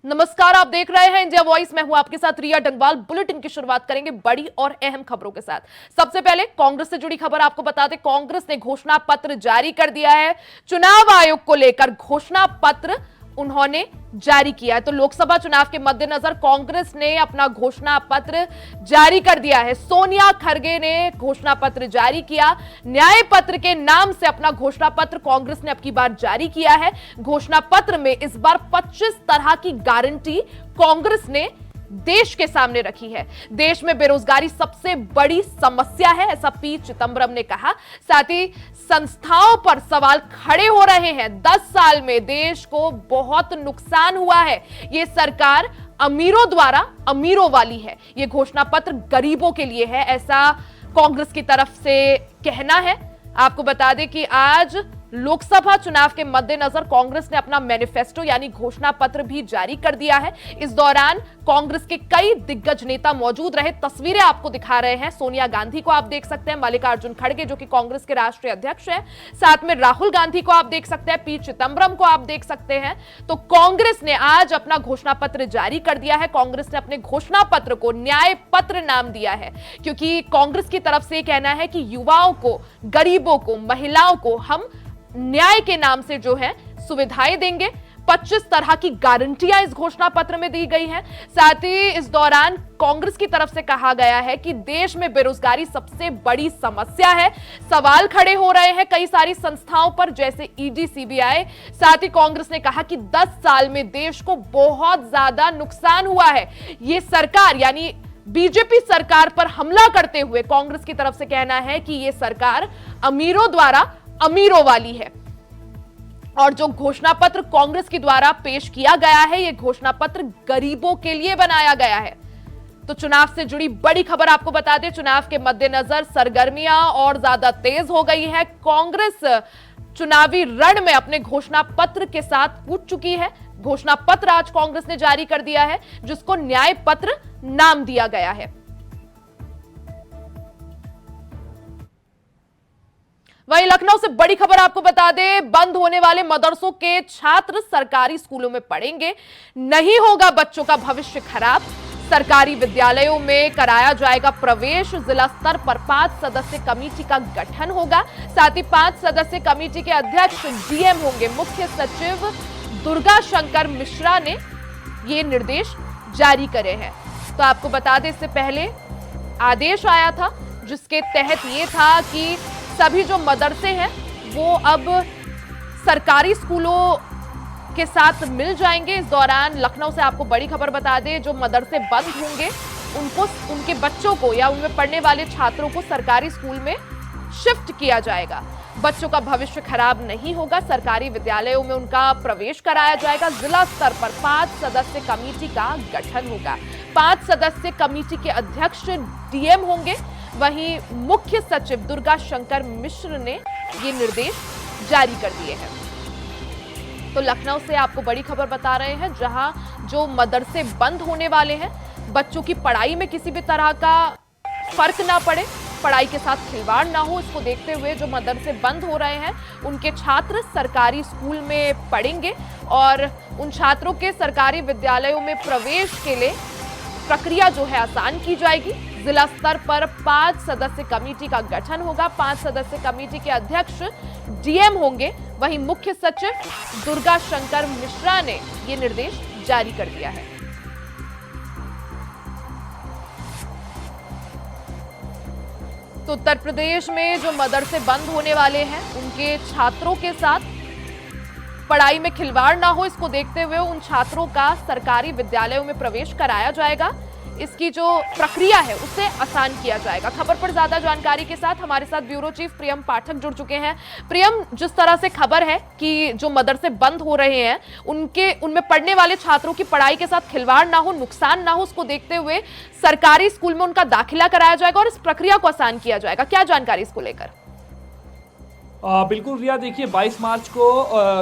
नमस्कार, आप देख रहे हैं इंडिया वॉइस। मैं हूं आपके साथ रिया डंगवाल। बुलेटिन की शुरुआत करेंगे बड़ी और अहम खबरों के साथ। सबसे पहले कांग्रेस से जुड़ी खबर आपको बता दें, कांग्रेस ने घोषणा पत्र जारी कर दिया है। चुनाव आयोग को लेकर घोषणा पत्र उन्होंने जारी किया है। तो लोकसभा चुनाव के मद्देनजर कांग्रेस ने अपना घोषणा पत्र जारी कर दिया है। सोनिया खरगे ने घोषणा पत्र जारी किया। न्याय पत्र के नाम से अपना घोषणा पत्र कांग्रेस ने अब की बार जारी किया है। घोषणा पत्र में इस बार 25 तरह की गारंटी कांग्रेस ने देश के सामने रखी है। देश में बेरोजगारी सबसे बड़ी समस्या है, ऐसा पी चिदंबरम ने कहा। साथ ही संस्थाओं पर सवाल खड़े हो रहे हैं। 10 साल में देश को बहुत नुकसान हुआ है। यह सरकार अमीरों द्वारा अमीरों वाली है। यह घोषणा पत्र गरीबों के लिए है, ऐसा कांग्रेस की तरफ से कहना है। आपको बता दें कि आज लोकसभा चुनाव के मद्देनजर कांग्रेस ने अपना मैनिफेस्टो यानी घोषणा पत्र भी जारी कर दिया है। इस दौरान कांग्रेस के कई दिग्गज नेता मौजूद रहे। तस्वीरें आपको दिखा रहे हैं। सोनिया गांधी को आप देख सकते हैं, मल्लिकार्जुन खड़गे जो कि कांग्रेस के राष्ट्रीय अध्यक्ष हैं, साथ में राहुल गांधी को आप देख सकते हैं, पी चिदंबरम को आप देख सकते हैं। तो कांग्रेस ने आज अपना घोषणा पत्र जारी कर दिया है। कांग्रेस ने अपने घोषणा पत्र को न्याय पत्र नाम दिया है, क्योंकि कांग्रेस की तरफ से कहना है कि युवाओं को, गरीबों को, महिलाओं को हम न्याय के नाम से जो है सुविधाएं देंगे। 25 तरह की गारंटियां इस घोषणा पत्र में दी गई हैं। साथ ही इस दौरान कांग्रेस की तरफ से कहा गया है कि देश में बेरोजगारी सबसे बड़ी समस्या है। सवाल खड़े हो रहे हैं कई सारी संस्थाओं पर, जैसे ईडी, सीबीआई। साथ ही कांग्रेस ने कहा कि 10 साल में देश को बहुत ज्यादा नुकसान हुआ है। यह सरकार यानी बीजेपी सरकार पर हमला करते हुए कांग्रेस की तरफ से कहना है कि यह सरकार अमीरों द्वारा अमीरों वाली है। और जो घोषणा पत्र कांग्रेस के द्वारा पेश किया गया है, यह घोषणा पत्र गरीबों के लिए बनाया गया है। तो चुनाव से जुड़ी बड़ी खबर आपको बता दें, चुनाव के मद्देनजर सरगर्मियां और ज्यादा तेज हो गई है। कांग्रेस चुनावी रण में अपने घोषणा पत्र के साथ कूद चुकी है। घोषणा पत्र आज कांग्रेस ने जारी कर दिया है, जिसको न्याय पत्र नाम दिया गया है। वहीं लखनऊ से बड़ी खबर आपको बता दें, बंद होने वाले मदरसों के छात्र सरकारी स्कूलों में पढ़ेंगे। नहीं होगा बच्चों का भविष्य खराब। सरकारी विद्यालयों में कराया जाएगा प्रवेश। जिला स्तर पर 5 सदस्य कमेटी का गठन होगा। साथ ही 5 सदस्य कमेटी के अध्यक्ष डीएम होंगे। मुख्य सचिव दुर्गा शंकर मिश्रा ने ये निर्देश जारी करे हैं। तो आपको बता दें, इससे पहले आदेश आया था जिसके तहत ये था कि सभी जो मदरसे हैं वो अब सरकारी स्कूलों के साथ मिल जाएंगे। इस दौरान लखनऊ से आपको बड़ी खबर बता दें, जो मदरसे बंद होंगे उनको, उनके बच्चों को या उनमें पढ़ने वाले छात्रों को सरकारी स्कूल में शिफ्ट किया जाएगा। बच्चों का भविष्य खराब नहीं होगा। सरकारी विद्यालयों में उनका प्रवेश कराया जाएगा। जिला स्तर पर 5 सदस्य कमेटी का गठन होगा। 5 सदस्य कमेटी के अध्यक्ष डीएम होंगे। वहीं मुख्य सचिव दुर्गा शंकर मिश्र ने ये निर्देश जारी कर दिए हैं। तो लखनऊ से आपको बड़ी खबर बता रहे हैं, जहां जो मदरसे बंद होने वाले हैं, बच्चों की पढ़ाई में किसी भी तरह का फर्क ना पड़े, पढ़ाई के साथ खिलवाड़ ना हो, इसको देखते हुए जो मदरसे बंद हो रहे हैं उनके छात्र सरकारी स्कूल में पढ़ेंगे और उन छात्रों के सरकारी विद्यालयों में प्रवेश के लिए प्रक्रिया जो है आसान की जाएगी। जिला स्तर पर 5 सदस्य कमेटी का गठन होगा। 5 सदस्य कमेटी के अध्यक्ष डीएम होंगे। वहीं मुख्य सचिव दुर्गा शंकर मिश्रा ने यह निर्देश जारी कर दिया है। तो उत्तर प्रदेश में जो मदरसे बंद होने वाले हैं उनके छात्रों के साथ पढ़ाई में खिलवाड़ ना हो, इसको देखते हुए उन छात्रों का सरकारी विद्यालयों में प्रवेश कराया जाएगा। इसकी जो प्रक्रिया है उसे आसान किया जाएगा। खबर पर ज्यादा जानकारी के साथ हमारे साथ ब्यूरो चीफ प्रियम पाठक जुड़ चुके हैं। प्रियम, जिस तरह से खबर है कि जो मदरसे बंद हो रहे हैं उनमें पढ़ने वाले छात्रों की पढ़ाई के साथ खिलवाड़ ना हो, नुकसान ना हो, उसको देखते हुए सरकारी स्कूल में उनका दाखिला कराया जाएगा और इस प्रक्रिया को आसान किया जाएगा। क्या जानकारी इसको लेकर? बिल्कुल रिया, देखिए 22 मार्च को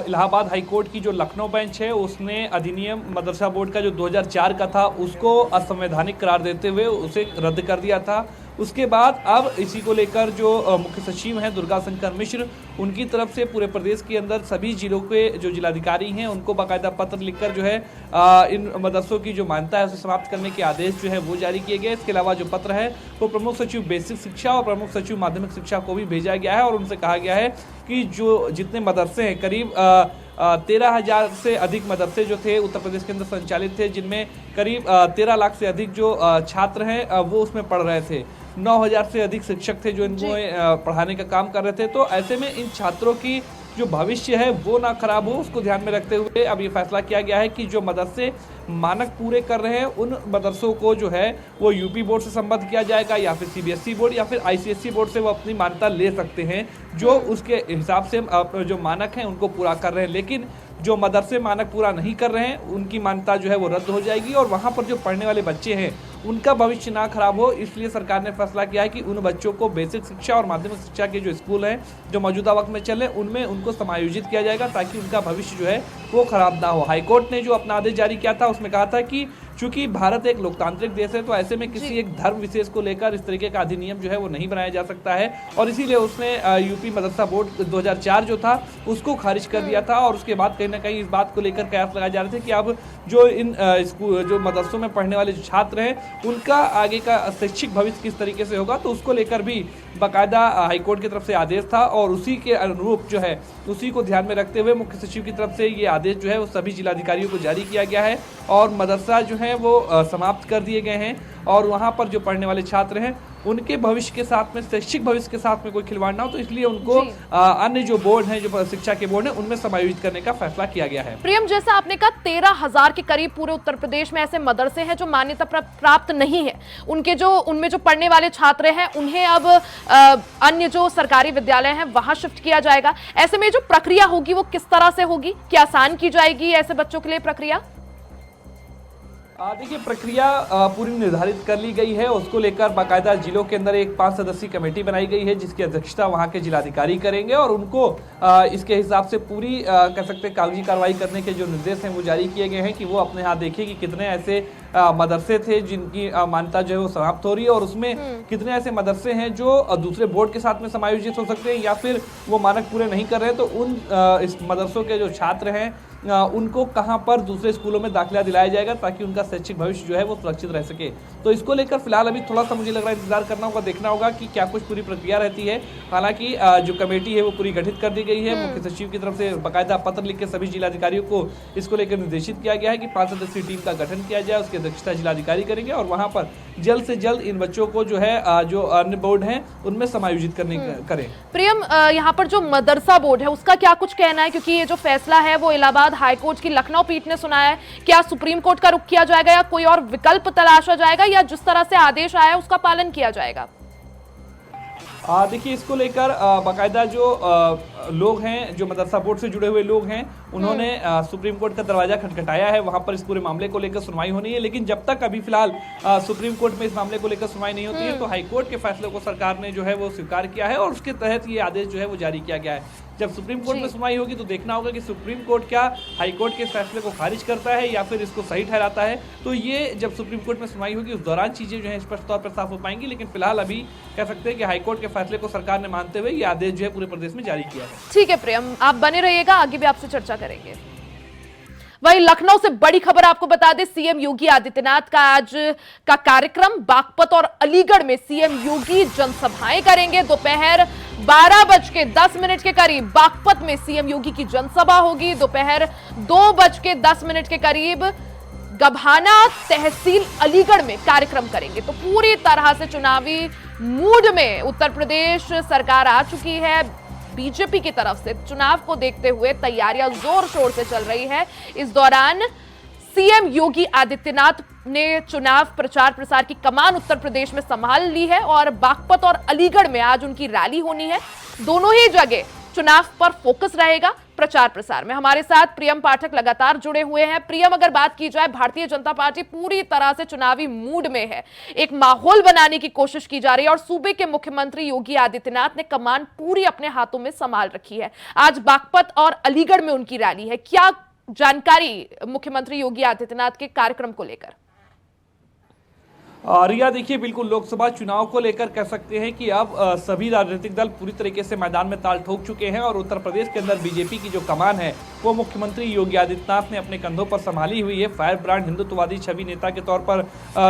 इलाहाबाद हाईकोर्ट की जो लखनऊ बेंच है उसने अधिनियम मदरसा बोर्ड का जो 2004 का था उसको असंवैधानिक करार देते हुए उसे रद्द कर दिया था। उसके बाद अब इसी को लेकर जो मुख्य सचिव हैं दुर्गा शंकर मिश्र, उनकी तरफ से पूरे प्रदेश के अंदर सभी जिलों के जो जिलाधिकारी हैं उनको बाकायदा पत्र लिखकर जो है इन मदरसों की जो मान्यता है उसे समाप्त करने के आदेश जो है वो जारी किए गए। इसके अलावा जो पत्र है वो प्रमुख सचिव बेसिक शिक्षा और प्रमुख सचिव माध्यमिक शिक्षा को भी भेजा गया है और उनसे कहा गया है कि जो जितने मदरसे हैं करीब 13,000 से अधिक मदरसे जो थे उत्तर प्रदेश के अंदर संचालित थे, जिनमें करीब 13 लाख से अधिक जो छात्र हैं वो उसमें पढ़ रहे थे। 9,000 से अधिक शिक्षक थे जो इनको पढ़ाने का काम कर रहे थे। तो ऐसे में इन छात्रों की जो भविष्य है वो ना खराब हो, उसको ध्यान में रखते हुए अब ये फैसला किया गया है कि जो मदरसे मानक पूरे कर रहे हैं उन मदरसों को जो है वो यूपी बोर्ड से संबद्ध किया जाएगा या फिर सीबीएसई बोर्ड या फिर आईसीएसई बोर्ड से वो अपनी मान्यता ले सकते हैं जो उसके हिसाब से जो मानक हैं उनको पूरा कर रहे हैं। लेकिन जो मदरसे मानक पूरा नहीं कर रहे हैं उनकी मान्यता जो है वो रद्द हो जाएगी और वहाँ पर जो पढ़ने वाले बच्चे हैं उनका भविष्य ना खराब हो, इसलिए सरकार ने फैसला किया है कि उन बच्चों को बेसिक शिक्षा और माध्यमिक शिक्षा के जो स्कूल हैं जो मौजूदा वक्त में चले उनमें उनको समायोजित किया जाएगा ताकि उनका भविष्य जो है वो खराब ना हो। हाईकोर्ट ने जो अपना आदेश जारी किया था उसमें कहा था कि चूंकि भारत एक लोकतांत्रिक देश है तो ऐसे में किसी एक धर्म विशेष को लेकर इस तरीके का अधिनियम जो है वो नहीं बनाया जा सकता है और इसीलिए उसने यूपी मदरसा बोर्ड 2004 जो था उसको खारिज कर दिया था। और उसके बाद कहीं ना कहीं इस बात को लेकर कयास लगाए जा रहे थे कि अब जो इन स्कूल जो मदरसों में पढ़ने वाले जो छात्र हैं उनका आगे का शैक्षिक भविष्य किस तरीके से होगा, तो उसको लेकर भी बाकायदा हाईकोर्ट की तरफ से आदेश था और उसी के अनुरूप जो है उसी को ध्यान में रखते हुए मुख्य सचिव की तरफ से ये आदेश जो है वो सभी जिलाधिकारियों को जारी किया गया है और मदरसा जो है वो समाप्त कर दिए गए हैं और वहाँ पर जो पढ़ने वाले छात्र हैं उनके भविष्य के साथ में शैक्षिक भविष्य के साथ में कोई खिलवाड़ ना हो, तो इसलिए उनको अन्य जो बोर्ड हैं जो शिक्षा के बोर्ड हैं उनमें समायोजित करने का फैसला किया गया है। प्रियम, जैसा आपने कहा 13,000 के करीब पूरे उत्तर प्रदेश में ऐसे मदरसे हैं जो मान्यता प्राप्त नहीं है, उनमें जो पढ़ने वाले छात्र हैं उन्हें अब अन्य जो सरकारी विद्यालय हैं वहां शिफ्ट किया जाएगा। ऐसे में जो प्रक्रिया होगी वो किस तरह से होगी, क्या आसान की जाएगी ऐसे बच्चों के लिए प्रक्रिया? देखिए प्रक्रिया पूरी निर्धारित कर ली गई है, उसको लेकर बाकायदा जिलों के अंदर एक 5 सदस्यीय कमेटी बनाई गई है जिसकी अध्यक्षता वहां के जिलाधिकारी करेंगे और उनको इसके हिसाब से पूरी कह सकते हैं कागजी कार्रवाई करने के जो निर्देश हैं वो जारी किए गए हैं कि वो अपने हाथ देखिए कि कितने ऐसे मदरसे थे जिनकी मान्यता जो है वो समाप्त हो रही है और उसमें कितने ऐसे मदरसे हैं जो दूसरे बोर्ड के साथ में समायोजित हो सकते हैं या फिर वो मानक पूरे नहीं कर रहे हैं, तो उन इस मदरसों के जो छात्र हैं उनको कहां पर दूसरे स्कूलों में दाखिला दिलाया जाएगा ताकि उनका शैक्षिक भविष्य जो है वो सुरक्षित रह सके। तो इसको लेकर फिलहाल अभी थोड़ा सा मुझे लग रहा है इंतजार करना होगा, देखना होगा कि क्या कुछ पूरी प्रक्रिया रहती है। हालांकि जो कमेटी है वो पूरी गठित कर दी गई है, मुख्य सचिव की तरफ से बाकायदा पत्र लिख के सभी जिलाधिकारियों को इसको लेकर निर्देशित किया गया है कि 5 सदस्यीय टीम का गठन किया जाए, उसकी अध्यक्षता जिलाधिकारी करेंगे और वहां पर जल्द से जल्द इन बच्चों को जो है जो अन्य बोर्ड हैं उनमें समायोजित करने करें। प्रियम, यहाँ पर जो मदरसा बोर्ड है उसका क्या कुछ कहना है, क्योंकि ये जो फैसला है वो इलाहाबाद हाईकोर्ट की लखनऊ पीठ ने सुनाया है, क्या सुप्रीम कोर्ट का रुख किया जाएगा या कोई और विकल्प तलाशा जाएगा या जिस तरह से आदेश आया है उसका पालन किया जाएगा? देखिए इसको लेकर बाकायदा जो लोग हैं जो मदरसा बोर्ड से जुड़े हुए लोग हैं उन्होंने सुप्रीम कोर्ट का दरवाजा खटखटाया है, वहां पर इस पूरे मामले को लेकर सुनवाई होनी है। लेकिन जब तक अभी फिलहाल सुप्रीम कोर्ट में इस मामले को लेकर सुनवाई नहीं होती है तो हाईकोर्ट के फैसले को सरकार ने जो है वो स्वीकार किया है और उसके तहत ये आदेश जो है वो जारी किया गया है। जब सुप्रीम कोर्ट में सुनवाई होगी तो देखना होगा कि सुप्रीम कोर्ट क्या हाईकोर्ट के फैसले को खारिज करता है या फिर इसको सही ठहराता है। तो ये जब सुप्रीम कोर्ट में सुनवाई होगी उस दौरान चीजें जो है स्पष्ट तौर पर साफ हो पाएंगी। लेकिन फिलहाल अभी कह सकते हैं कि हाईकोर्ट के फैसले को सरकार ने मानते हुए ये आदेश जो है पूरे प्रदेश में जारी किया है। ठीक है प्रियम, आप बने रहिएगा, आगे भी आपसे चर्चा करेंगे। वहीं लखनऊ से बड़ी खबर आपको बता दें, सीएम योगी आदित्यनाथ का आज का कार्यक्रम बागपत और अलीगढ़ में सीएम योगी जनसभाएं करेंगे। दोपहर 12:10 के करीब बागपत में सीएम योगी की जनसभा होगी। दोपहर 2:10 के करीब गभाना तहसील अलीगढ़ में कार्यक्रम करेंगे। तो पूरी तरह से चुनावी मूड में उत्तर प्रदेश सरकार आ चुकी है। बीजेपी की तरफ से चुनाव को देखते हुए तैयारियां जोर शोर से चल रही है। इस दौरान सीएम योगी आदित्यनाथ ने चुनाव प्रचार प्रसार की कमान उत्तर प्रदेश में संभाल ली है और बागपत और अलीगढ़ में आज उनकी रैली होनी है। दोनों ही जगह चुनाव पर फोकस रहेगा प्रचार प्रसार में। हमारे साथ प्रियम पाठक लगातार जुड़े हुए हैं। प्रियम, अगर बात की जाए, भारतीय जनता पार्टी पूरी तरह से चुनावी मूड में है, एक माहौल बनाने की कोशिश की जा रही है और सूबे के मुख्यमंत्री योगी आदित्यनाथ ने कमान पूरी अपने हाथों में संभाल रखी है। आज बागपत और अलीगढ़ में उनकी रैली है, क्या जानकारी मुख्यमंत्री योगी आदित्यनाथ के कार्यक्रम को लेकर? रिया देखिए, बिल्कुल लोकसभा चुनाव को लेकर कह सकते हैं कि अब सभी राजनीतिक दल पूरी तरीके से मैदान में ताल ठोक चुके हैं और उत्तर प्रदेश के अंदर बीजेपी की जो कमान है वो मुख्यमंत्री योगी आदित्यनाथ ने अपने कंधों पर संभाली हुई है। फायर ब्रांड हिंदुत्ववादी छवि नेता के तौर पर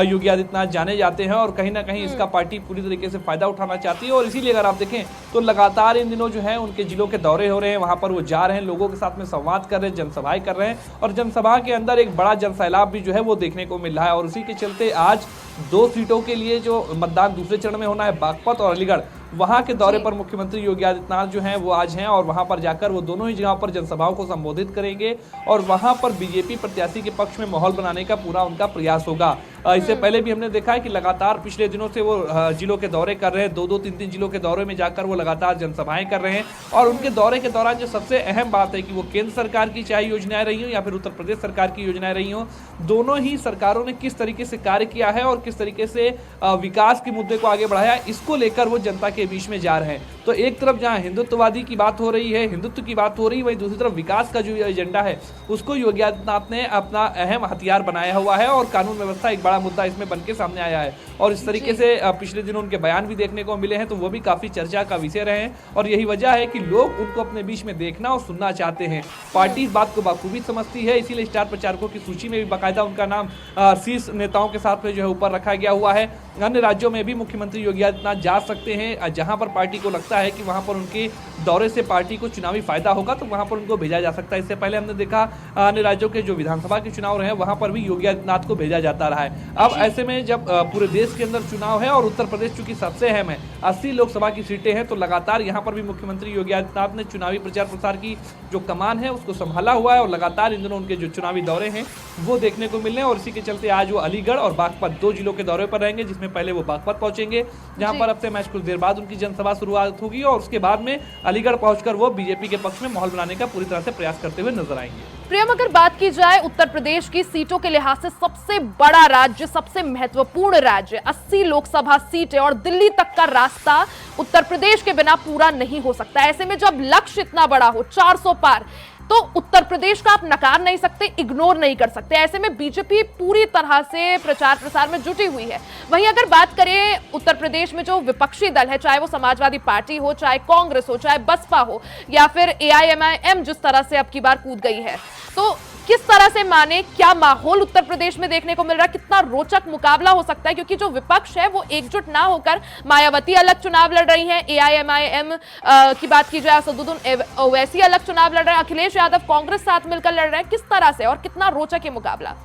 योगी आदित्यनाथ जाने जाते हैं और कहीं ना कहीं इसका पार्टी पूरी तरीके से फायदा उठाना चाहती है। और इसीलिए अगर आप देखें तो लगातार इन दिनों जो है उनके जिलों के दौरे हो रहे हैं, वहां पर वो जा रहे हैं, लोगों के साथ में संवाद कर रहे हैं, जनसभाएं कर रहे हैं और जनसभा के अंदर एक बड़ा जनसैलाब भी जो है वो देखने को मिल रहा है। और उसी के चलते आज 2 सीटों के लिए जो मतदान दूसरे चरण में होना है, बागपत और अलीगढ़, वहां के दौरे पर मुख्यमंत्री योगी आदित्यनाथ जो हैं वो आज हैं और वहां पर जाकर वो दोनों ही जगहों पर जनसभाओं को संबोधित करेंगे और वहां पर बीजेपी प्रत्याशी के पक्ष में माहौल बनाने का पूरा उनका प्रयास होगा। इससे पहले भी हमने देखा है कि लगातार पिछले दिनों से वो जिलों के दौरे कर रहे हैं, 2-2, 3-3 जिलों के दौरे में जाकर वो लगातार जनसभाएं कर रहे हैं। और उनके दौरे के दौरान जो सबसे अहम बात है कि वो केंद्र सरकार की चाहे योजनाएं रही हो या फिर उत्तर प्रदेश सरकार की योजनाएं रही हो, दोनों ही सरकारों ने किस तरीके से कार्य किया है और किस तरीके से विकास के मुद्दे को आगे बढ़ाया, इसको लेकर वो जनता के बीच में जा रहे हैं। तो एक तरफ जहां हिंदुत्ववादी की बात हो रही है, हिंदुत्व की बात हो रही है, वहीं दूसरी तरफ विकास का जो एजेंडा है उसको योगी आदित्यनाथ ने अपना अहम हथियार बनाया हुआ है और कानून व्यवस्था एक बड़ा मुद्दा इसमें बनके सामने आया है। और इस तरीके से पिछले दिनों उनके बयान भी देखने को मिले हैं तो वो भी काफी चर्चा का विषय रहे हैं और यही वजह है कि लोग उनको अपने बीच में देखना और सुनना चाहते हैं। पार्टी इस बात को बखूबी समझती है, इसीलिए स्टार प्रचारकों की सूची में भी बाकायदा उनका नाम शीर्ष नेताओं के साथ में जो है ऊपर रखा गया हुआ है। अन्य राज्यों में भी मुख्यमंत्री योगी आदित्यनाथ जा सकते हैं, जहां पर पार्टी को लगता है कि वहां पर उनके दौरे से पार्टी को चुनावी फायदा होगा तो वहां पर उनको भेजा जा सकता है। इससे पहले हमने देखा अन्य राज्यों के जो विधानसभा के चुनाव रहे वहां पर भी योगी आदित्यनाथ को भेजा जाता रहा है। अब ऐसे में जब पूरे देश के अंदर चुनाव है और उत्तर प्रदेश चूंकि सबसे अहम है, 80 लोकसभा की सीटें हैं, तो लगातार यहाँ पर भी मुख्यमंत्री योगी आदित्यनाथ ने चुनावी प्रचार प्रसार की जो कमान है उसको संभाला हुआ है और लगातार इन दिनों उनके जो चुनावी दौरे हैं वो देखने को मिल रहे हैं। और इसी के चलते आज वो अलीगढ़ और बागपत 2 जिलों के दौरे पर रहेंगे, जिसमें पहले वो बागपत पहुंचेंगे जहां पर अब से मैच कुछ देर बाद उनकी जनसभा शुरुआत होगी और उसके बाद में अलीगढ़ पहुंचकर वो बीजेपी के पक्ष में माहौल बनाने का पूरी तरह से प्रयास करते हुए नजर आएंगे। प्रियम, अगर बात की जाए उत्तर प्रदेश की सीटों के लिहाज से सबसे बड़ा राज्य, सबसे महत्वपूर्ण राज्य, 80 लोकसभा सीटें और दिल्ली तक का रास्ता उत्तर प्रदेश के बिना पूरा नहीं हो सकता। ऐसे में जब लक्ष्य इतना बड़ा हो, 400 पार, तो उत्तर प्रदेश का आप नकार नहीं सकते, इग्नोर नहीं कर सकते। ऐसे में बीजेपी पूरी तरह से प्रचार प्रसार में जुटी हुई है। वहीं अगर बात करें उत्तर प्रदेश में जो विपक्षी दल है, चाहे वो समाजवादी पार्टी हो, चाहे कांग्रेस हो, चाहे बसपा हो या फिर AIMIM जिस तरह से अब की बार कूद गई है, तो किस तरह से माने, क्या माहौल उत्तर प्रदेश में देखने को मिल रहा है, कितना रोचक मुकाबला हो सकता है? क्योंकि जो विपक्ष है वो एकजुट ना होकर, मायावती अलग चुनाव लड़ रही हैं, AIMIM की बात की जाए असदुद्दीन ओवैसी अलग चुनाव लड़ रहे हैं, अखिलेश यादव कांग्रेस साथ मिलकर लड़ रहे हैं, किस तरह से और कितना रोचक है मुकाबला?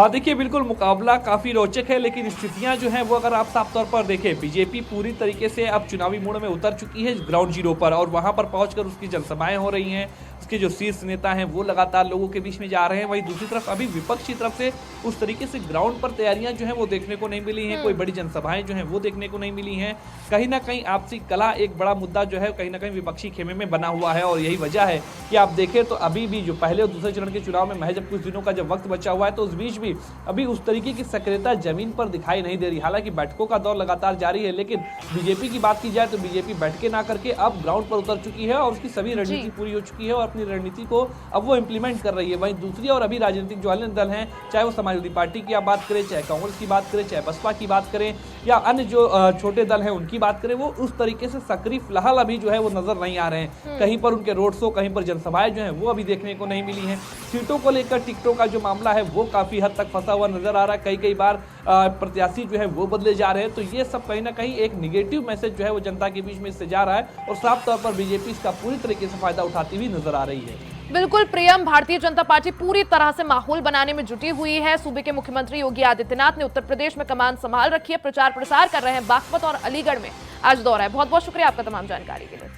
देखिए, बिल्कुल मुकाबला काफी रोचक है, लेकिन स्थितियां जो हैं वो अगर आप साफ तौर पर देखें, बीजेपी पूरी तरीके से अब चुनावी मोड़ में उतर चुकी है ग्राउंड जीरो पर और वहां पर पहुंचकर उसकी जनसभाएं हो रही हैं, उसके जो शीर्ष नेता हैं वो लगातार लोगों के बीच में जा रहे हैं। वहीं दूसरी तरफ अभी विपक्ष की तरफ से उस तरीके से ग्राउंड पर तैयारियां जो है वो देखने को नहीं मिली हैं, कोई बड़ी जनसभाएं जो हैं वो देखने को नहीं मिली हैं। कहीं ना कहीं आपसी कला एक बड़ा मुद्दा जो है कहीं ना कहीं विपक्षी खेमे में बना हुआ है और यही वजह है कि आप देखें तो अभी भी जो पहले और दूसरे चरण के चुनाव में महज कुछ दिनों का जब वक्त बचा हुआ है तो उस बीच भी अभी उस तरीके की सक्रियता जमीन पर दिखाई नहीं दे रही। हालांकि बैठकों का दौर लगातार जारी है, लेकिन बीजेपी की बात की जाए तो बीजेपी बैठकें ना करके अब ग्राउंड पर उतर चुकी है और उसकी सभी रणनीति पूरी हो चुकी है और अपनी रणनीति को अब वो इंप्लीमेंट कर रही है। वहीं दूसरी और अभी राजनीतिक जो अन्य दल हैं, चाहे वो समाजवादी पार्टी की आप बात करें, चाहे कांग्रेस की बात करें, चाहे बसपा की बात करें या अन्य जो छोटे दल हैं उनकी बात करें, वो उस तरीके से सक्रिय फिलहाल अभी जो है वो नजर नहीं आ रहे हैं। कहीं पर उनके रोड शो, कहीं पर जनसभाएं जो हैं वो अभी देखने को नहीं मिली हैं। सीटों को लेकर टिकटों का जो मामला है वो काफी हद तक फंसा हुआ नजर आ रहा है, कई बार प्रत्याशी जो है वो बदले जा रहे हैं, तो ये सब कहीं ना कहीं एक निगेटिव मैसेज जो है वो जनता के बीच में इससे जा रहा है और साफ तौर पर बीजेपी इसका पूरी तरीके से फायदा उठाती हुई नजर आ रही है। बिल्कुल प्रियम, भारतीय जनता पार्टी पूरी तरह से माहौल बनाने में जुटी हुई है। सूबे के मुख्यमंत्री योगी आदित्यनाथ ने उत्तर प्रदेश में कमान संभाल रखी है, प्रचार प्रसार कर रहे हैं, बागपत और अलीगढ़ में आज दौरा है। बहुत बहुत शुक्रिया आपका तमाम जानकारी के लिए।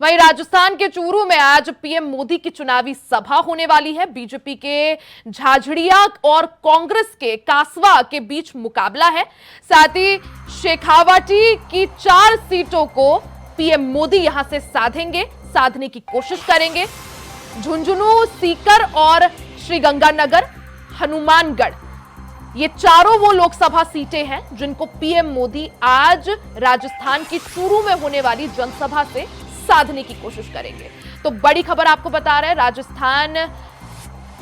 वहीं राजस्थान के चूरू में आज पीएम मोदी की चुनावी सभा होने वाली है। बीजेपी के झाझड़िया और कांग्रेस के कासवा के बीच मुकाबला है। साथ ही शेखावाटी की 4 सीटों को पीएम मोदी यहां से साधने की कोशिश करेंगे। झुंझुनू, सीकर और श्रीगंगानगर, हनुमानगढ़, ये चारों वो लोकसभा सीटें हैं जिनको पीएम मोदी आज राजस्थान की चूरू में होने वाली जनसभा से साधने की कोशिश करेंगे। तो बड़ी खबर आपको बता रहे हैं, राजस्थान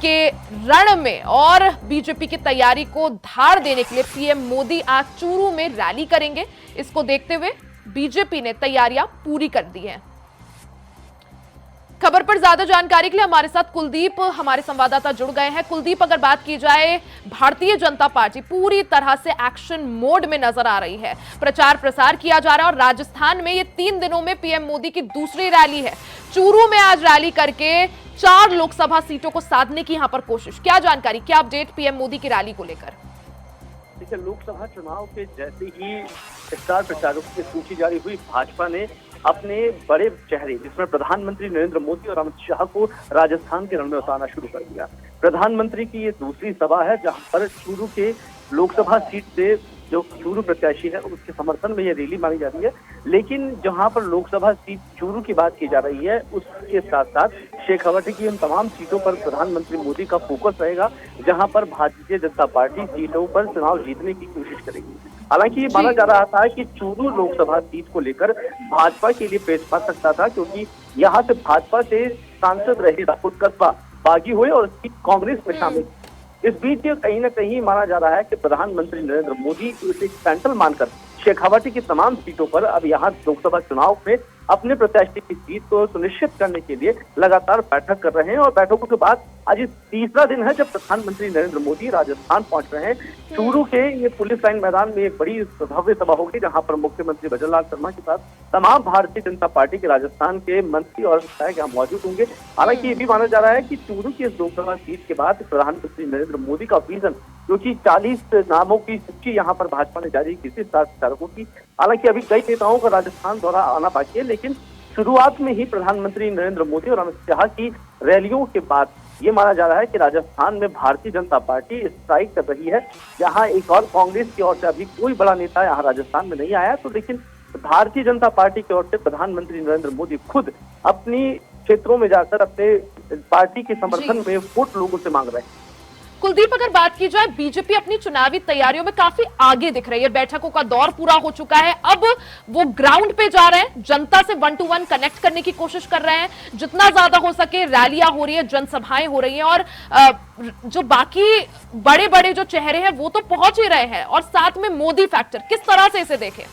के रण में और बीजेपी की तैयारी को धार देने के लिए पीएम मोदी आज चूरू में रैली करेंगे। इसको देखते हुए बीजेपी ने तैयारियां पूरी कर दी हैं। खबर पर ज्यादा जानकारी के लिए हमारे साथ कुलदीप हमारे संवाददाता जुड़ गए हैं। कुलदीप, अगर बात की जाए, भारतीय जनता पार्टी पूरी तरह से एक्शन मोड में नजर आ रही है। प्रचार प्रसार किया जा रहा है और राजस्थान में ये 3 दिनों में पीएम मोदी की दूसरी रैली है। चूरू में आज रैली करके 4 लोकसभा सीटों को साधने की यहां पर कोशिश। क्या जानकारी, क्या अपडेट पीएम मोदी की रैली को लेकर? देखिए, लोकसभा चुनाव के जैसे ही स्टार प्रचारकों की सूची जारी हुई, भाजपा ने अपने बड़े चेहरे जिसमें प्रधानमंत्री नरेंद्र मोदी और अमित शाह को राजस्थान के रण में उतारना शुरू कर दिया। प्रधानमंत्री की ये दूसरी सभा है जहां पर चूरू के लोकसभा सीट से जो चूरू प्रत्याशी है उसके समर्थन में ये रैली मानी जा रही है। लेकिन जहां पर लोकसभा सीट चूरू की बात की जा रही है, उसके साथ साथ शेखावाटी की इन तमाम सीटों पर प्रधानमंत्री मोदी का फोकस रहेगा, जहां पर भारतीय जनता पार्टी सीटों पर चुनाव जीतने की कोशिश करेगी। हालांकि ये माना जा रहा था कि चूरू लोकसभा सीट को लेकर भाजपा के लिए पेच पा सकता था, क्योंकि यहाँ से भाजपा से सांसद रहे राहुल कस्बा बागी हुए और सीट कांग्रेस में शामिल। इस बीच कहीं न कहीं माना जा रहा है कि प्रधानमंत्री नरेंद्र मोदी इसे सेंट्रल मानकर शेखावाटी की तमाम सीटों पर अब यहाँ लोकसभा चुनाव में अपने प्रत्याशी की जीत को सुनिश्चित करने के लिए लगातार बैठक कर रहे हैं। और बैठकों के बाद आज तीसरा दिन है जब प्रधानमंत्री नरेंद्र मोदी राजस्थान पहुंच रहे हैं। चूरू के ये पुलिस लाइन मैदान में एक बड़ी भव्य सभा होगी, जहां पर मुख्यमंत्री भजनलाल शर्मा के साथ तमाम भारतीय जनता पार्टी के राजस्थान के मंत्री और विधायक यहाँ मौजूद होंगे। हालांकि ये भी माना जा रहा है कि चूरू की इस लोकसभा सीट के बाद प्रधानमंत्री नरेंद्र मोदी का विजन, क्योंकि 40 नामों की सूची यहाँ पर भाजपा ने जारी की थी स्टार प्रचारकों की। हालांकि अभी कई नेताओं का राजस्थान दौरा आना बाकी है, लेकिन शुरुआत में ही प्रधानमंत्री नरेंद्र मोदी और अमित शाह की रैलियों के बाद ये माना जा रहा है कि राजस्थान में भारतीय जनता पार्टी स्ट्राइक कर रही है। जहां एक और कांग्रेस की ओर से अभी कोई बड़ा नेता यहाँ राजस्थान में नहीं आया, तो लेकिन भारतीय जनता पार्टी की ओर से प्रधानमंत्री नरेंद्र मोदी खुद अपनी क्षेत्रों में जाकर अपने पार्टी के समर्थन में वोट लोगों से मांग रहे हैं। कुलदीप, अगर बात की जाए, बीजेपी अपनी चुनावी तैयारियों में काफी आगे दिख रही है। बैठकों का दौर पूरा हो चुका है, अब वो ग्राउंड पे जा रहे हैं, जनता से 1 to 1 कनेक्ट करने की कोशिश कर रहे हैं। जितना ज्यादा हो सके रैलियां हो रही है, जनसभाएं हो रही हैं और जो बाकी बड़े बड़े जो चेहरे हैं वो तो पहुंच ही रहे हैं। और साथ में मोदी फैक्टर, किस तरह से इसे देखें?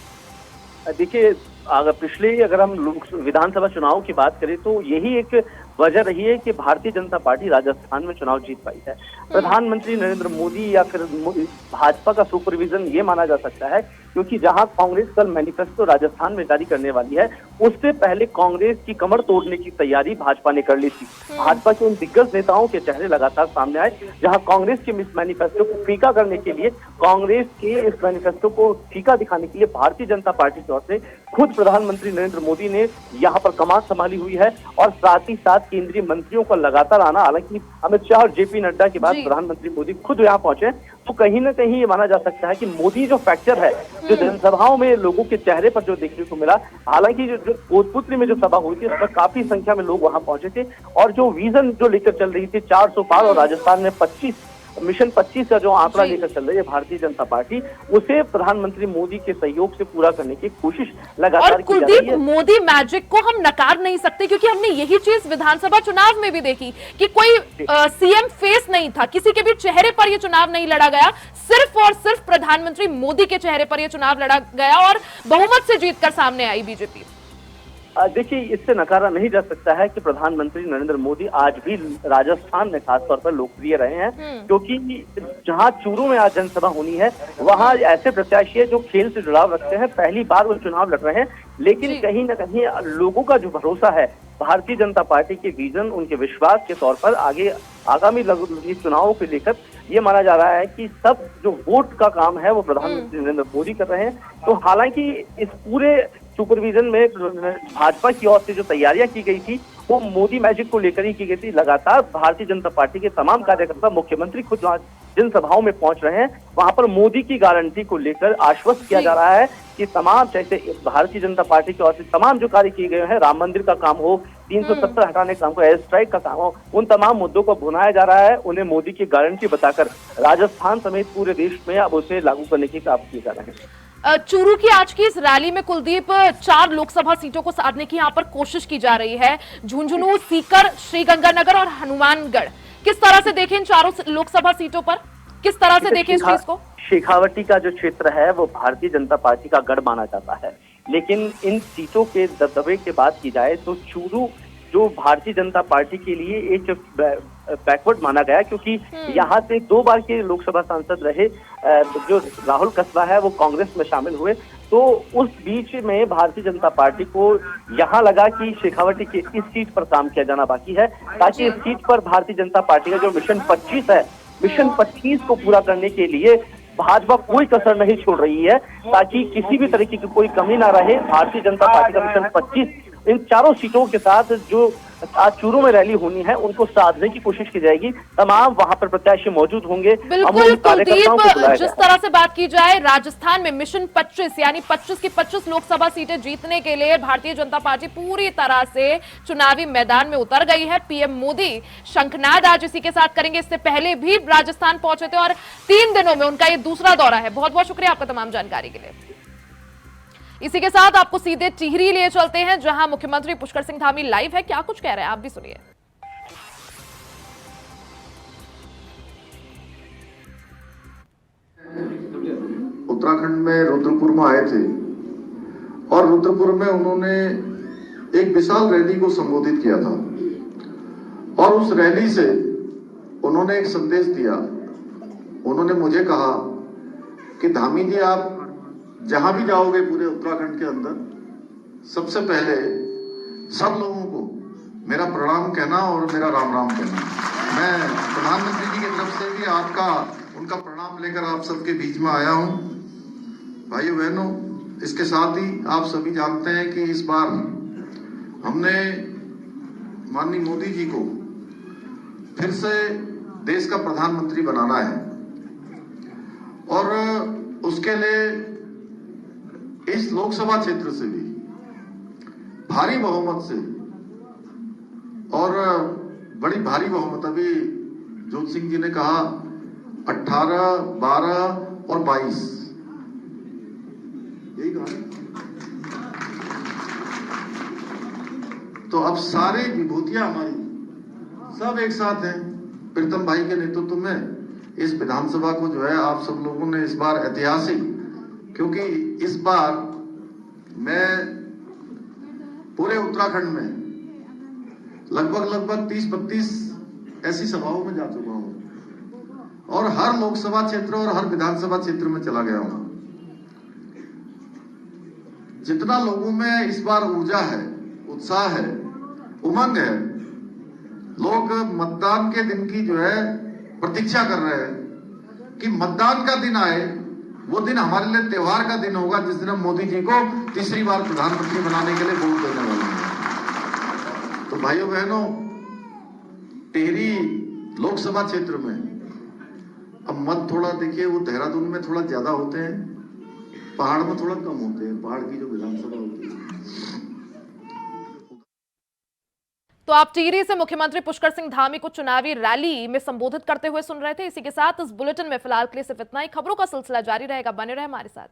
देखिए, अगर हम विधानसभा चुनाव की बात करें तो यही एक वजह रही है कि भारतीय जनता पार्टी राजस्थान में चुनाव जीत पाई है। प्रधानमंत्री नरेंद्र मोदी या फिर भाजपा का सुपरविजन ये माना जा सकता है, क्योंकि जहां कांग्रेस कल मैनिफेस्टो राजस्थान में जारी करने वाली है, उससे पहले कांग्रेस की कमर तोड़ने की तैयारी भाजपा ने कर ली थी। भाजपा के उन दिग्गज नेताओं के चेहरे लगातार सामने आए, जहां कांग्रेस के इस मैनिफेस्टो को फीका करने के लिए, कांग्रेस के इस मैनिफेस्टो को फीका दिखाने के लिए भारतीय जनता पार्टी की ओर से खुद प्रधानमंत्री नरेंद्र मोदी ने यहाँ पर कमान संभाली हुई है। और साथ ही साथ केंद्रीय मंत्रियों का लगातार आना, हालांकि अमित शाह और जेपी नड्डा के बाद प्रधानमंत्री मोदी खुद यहाँ पहुंचे, तो कहीं ना कहीं ये माना जा सकता है कि मोदी जो फैक्टर है, जो जनसभाओं में लोगों के चेहरे पर जो देखने को मिला, हालांकि जो कोटपुतली में जो सभा हुई थी उसमें काफी संख्या में लोग वहां पहुंचे थे, और जो विजन जो लेकर चल रही थी 400 पार और राजस्थान में 25 मिशन 25 का जो आंकड़ा लेकर चल रही है भारतीय जनता पार्टी, उसे प्रधानमंत्री मोदी के सहयोग से पूरा करने की कोशिश लगातार की जा रही है। मोदी मैजिक को हम नकार नहीं सकते, क्योंकि हमने यही चीज विधानसभा चुनाव में भी देखी कि कोई सीएम फेस नहीं था, किसी के भी चेहरे पर यह चुनाव नहीं लड़ा गया, सिर्फ और सिर्फ प्रधानमंत्री मोदी के चेहरे पर यह चुनाव लड़ा गया और बहुमत से जीतकर सामने आई बीजेपी। देखिए, इससे नकारा नहीं जा सकता है कि प्रधानमंत्री नरेंद्र मोदी आज भी राजस्थान में खासतौर पर लोकप्रिय रहे हैं, क्योंकि जहां चूरू में आज जनसभा होनी है, वहां ऐसे प्रत्याशी है जो खेल से जुड़ाव रखते हैं, पहली बार वो चुनाव लड़ रहे हैं, लेकिन कहीं न कहीं लोगों का जो भरोसा है भारतीय जनता पार्टी के विजन, उनके विश्वास के तौर पर आगामी चुनावों को लेकर ये माना जा रहा है कि सब जो वोट का काम है वो प्रधानमंत्री नरेंद्र मोदी कर रहे हैं। तो हालांकि इस पूरे सुपरविजन में भाजपा की ओर से जो तैयारियां की गई थी वो मोदी मैजिक को लेकर ही की गई थी। लगातार भारतीय जनता पार्टी के तमाम कार्यकर्ता, मुख्यमंत्री खुद जिन सभाओं में पहुंच रहे हैं, वहां पर मोदी की गारंटी को लेकर आश्वस्त किया जा रहा है कि तमाम, जैसे भारतीय जनता पार्टी की ओर से तमाम जो कार्य किए गए हैं, राम मंदिर का काम हो, 370 हटाने का काम हो, एयर स्ट्राइक का काम हो, उन तमाम मुद्दों को भुनाया जा रहा है। उन्हें मोदी की गारंटी बताकर राजस्थान समेत पूरे देश में अब उसे लागू करने के काम किए जा रहे हैं। चूरू की आज की इस रैली में कुलदीप 4 लोकसभा सीटों को साधने की यहाँ पर कोशिश की जा रही है। झुंझुनू, सीकर, श्रीगंगानगर और हनुमानगढ़, किस तरह से देखें इन चारों लोकसभा सीटों पर, किस तरह से देखें इस चीज को? शेखावटी का जो क्षेत्र है वो भारतीय जनता पार्टी का गढ़ माना जाता है, लेकिन इन सीटों के दबदबे की बात की जाए तो चूरू जो भारतीय जनता पार्टी के लिए एक बैकवर्ड माना गया, क्योंकि यहाँ से 2 बार के लोकसभा सांसद रहे जो राहुल कस्बा है वो कांग्रेस में शामिल हुए। तो उस बीच में भारतीय जनता पार्टी को यहाँ लगा कि शेखावटी के इस सीट पर काम किया जाना बाकी है, ताकि इस सीट पर भारतीय जनता पार्टी का जो मिशन 25 है, मिशन 25 को पूरा करने के लिए भाजपा कोई कसर नहीं छोड़ रही है, ताकि किसी भी तरीके की कोई कमी ना रहे। भारतीय जनता पार्टी का मिशन 25 इन चारों सीटों के साथ जो आज चूरू में रैली होनी है उनको साधने की कोशिश की जाएगी। तमाम वहां पर प्रत्याशी मौजूद होंगे। बिल्कुल कुलदीप, जिस तरह से बात की जाए राजस्थान में मिशन 25 यानी 25 की 25 लोकसभा सीटें जीतने के लिए भारतीय जनता पार्टी पूरी तरह से चुनावी मैदान में उतर गई है। पीएम मोदी शंखनाद आज इसी के साथ करेंगे, इससे पहले भी राजस्थान पहुंचे थे और 3 दिनों में उनका ये दूसरा दौरा है। बहुत बहुत शुक्रिया आपका तमाम जानकारी के लिए। इसी के साथ आपको सीधे टिहरी लिए चलते हैं, जहां मुख्यमंत्री पुष्कर सिंह धामी लाइव है। क्या कुछ कह रहे हैं आप भी सुनिए। उत्तराखंड में रुद्रपुर में आए थे और रुद्रपुर में उन्होंने एक विशाल रैली को संबोधित किया था और उस रैली से उन्होंने एक संदेश दिया। उन्होंने मुझे कहा कि धामी जी आप जहां भी जाओगे पूरे उत्तराखंड के अंदर, सबसे पहले सब लोगों को मेरा प्रणाम कहना और मेरा राम राम कहना। मैं प्रधानमंत्री जी की तरफ से भी आपका उनका प्रणाम लेकर आप सबके बीच में आया हूं। भाइयों बहनों, इसके साथ ही आप सभी जानते हैं कि इस बार हमने माननीय मोदी जी को फिर से देश का प्रधानमंत्री बनाना है और उसके लिए इस लोकसभा क्षेत्र से भी भारी बहुमत से और बड़ी भारी बहुमत, अभी जोत सिंह जी ने कहा 18, 12 और 22, यही कहा। तो अब सारे विभूतियां हमारी सब एक साथ हैं। प्रीतम भाई के नेतृत्व में इस विधानसभा को जो है आप सब लोगों ने इस बार ऐतिहासिक, क्योंकि इस बार मैं पूरे उत्तराखंड में लगभग 30-32 ऐसी सभाओं में जा चुका हूं और हर लोकसभा क्षेत्र और हर विधानसभा क्षेत्र में चला गया हूं। जितना लोगों में इस बार ऊर्जा है, उत्साह है, उमंग है, लोग मतदान के दिन की जो है प्रतीक्षा कर रहे हैं कि मतदान का दिन आए। वो दिन हमारे लिए त्योहार का दिन होगा जिस दिन हम मोदी जी को तीसरी बार प्रधानमंत्री बनाने के लिए वोट देने वाले हैं। तो भाइयों बहनों, टिहरी लोकसभा क्षेत्र में अब मत थोड़ा देखिए, वो देहरादून में थोड़ा ज्यादा होते हैं, पहाड़ में थोड़ा कम होते हैं, पहाड़ की जो विधानसभा होती है। तो आप टिहरी से मुख्यमंत्री पुष्कर सिंह धामी को चुनावी रैली में संबोधित करते हुए सुन रहे थे। इसी के साथ इस बुलेटिन में फिलहाल के लिए सिर्फ इतना ही। खबरों का सिलसिला जारी रहेगा, बने रहे हमारे साथ।